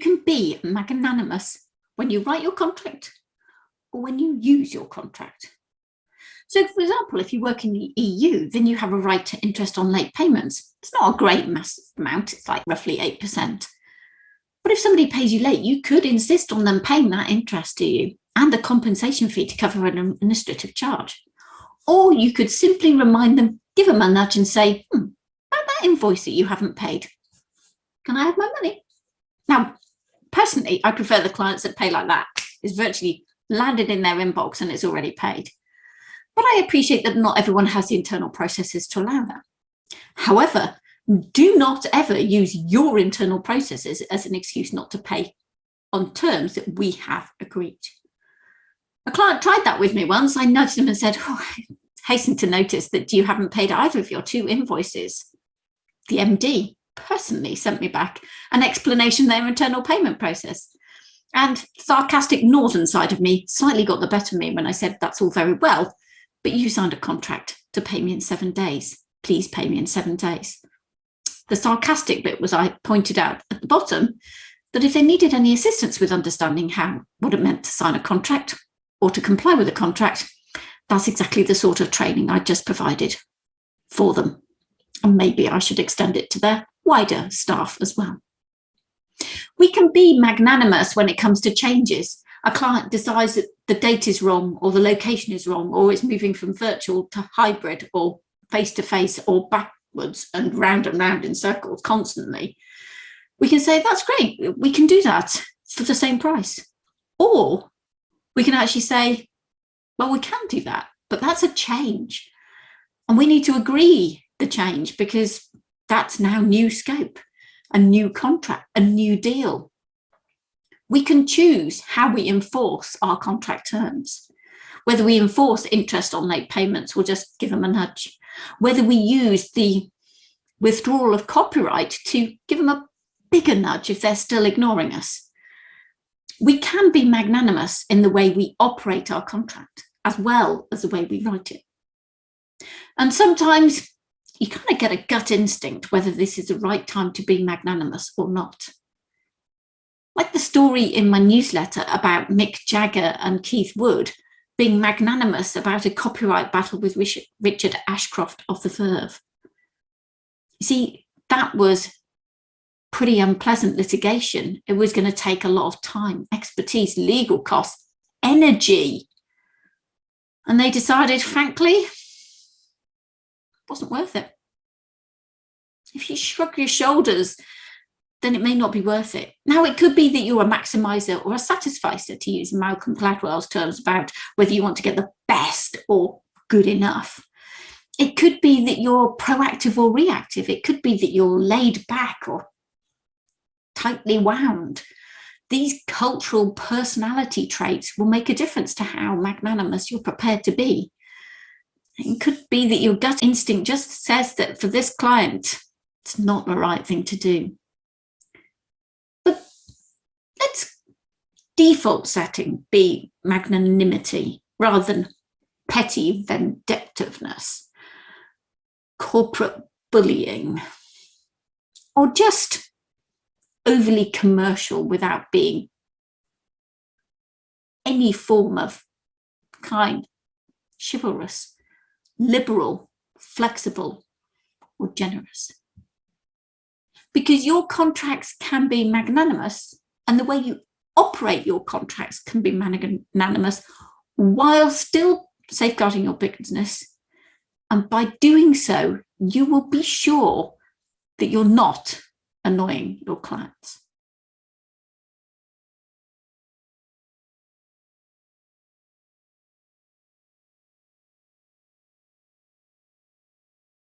can be magnanimous when you write your contract or when you use your contract. So, for example, if you work in the EU, then you have a right to interest on late payments. It's not a great massive amount, it's like roughly 8%. But if somebody pays you late, you could insist on them paying that interest to you and the compensation fee to cover an administrative charge. Or you could simply remind them, give them a nudge and say, about that invoice that you haven't paid, can I have my money? Now, personally, I prefer the clients that pay like that. It's virtually landed in their inbox and it's already paid. But I appreciate that not everyone has the internal processes to allow that. However, do not ever use your internal processes as an excuse not to pay on terms that we have agreed. A client tried that with me once. I nudged them and said, I hasten to notice that you haven't paid either of your 2 invoices. The MD personally sent me back an explanation of their internal payment process. And the sarcastic northern side of me slightly got the better of me when I said, that's all very well, but you signed a contract to pay me in 7 days. Please pay me in 7 days. The sarcastic bit was I pointed out at the bottom that if they needed any assistance with understanding what it meant to sign a contract or to comply with a contract, that's exactly the sort of training I just provided for them. And maybe I should extend it to their wider staff as well. We can be magnanimous when it comes to changes. A client decides that the date is wrong or the location is wrong or it's moving from virtual to hybrid or face-to-face or backwards and round in circles constantly. We can say, that's great, we can do that for the same price. Or we can actually say, well, we can do that, but that's a change. And we need to agree the change because that's now new scope, a new contract, a new deal. We can choose how we enforce our contract terms, whether we enforce interest on late payments or just give them a nudge, whether we use the withdrawal of copyright to give them a bigger nudge if they're still ignoring us. We can be magnanimous in the way we operate our contract as well as the way we write it. And sometimes you kind of get a gut instinct whether this is the right time to be magnanimous or not. Like the story in my newsletter about Mick Jagger and Keith Wood being magnanimous about a copyright battle with Richard Ashcroft of the Verve. You see, that was pretty unpleasant litigation. It was going to take a lot of time, expertise, legal costs, energy. And they decided, frankly, it wasn't worth it. If you shrug your shoulders, then it may not be worth it. Now, it could be that you're a maximizer or a satisficer, to use Malcolm Gladwell's terms about whether you want to get the best or good enough. It could be that you're proactive or reactive. It could be that you're laid back or tightly wound. These cultural personality traits will make a difference to how magnanimous you're prepared to be. It could be that your gut instinct just says that for this client, it's not the right thing to do. But let's default setting be magnanimity rather than petty vindictiveness, corporate bullying, or just overly commercial without being any form of kind, chivalrous, liberal, flexible, or generous. Because your contracts can be magnanimous, and the way you operate your contracts can be magnanimous while still safeguarding your business. And by doing so, you will be sure that you're not annoying your clients.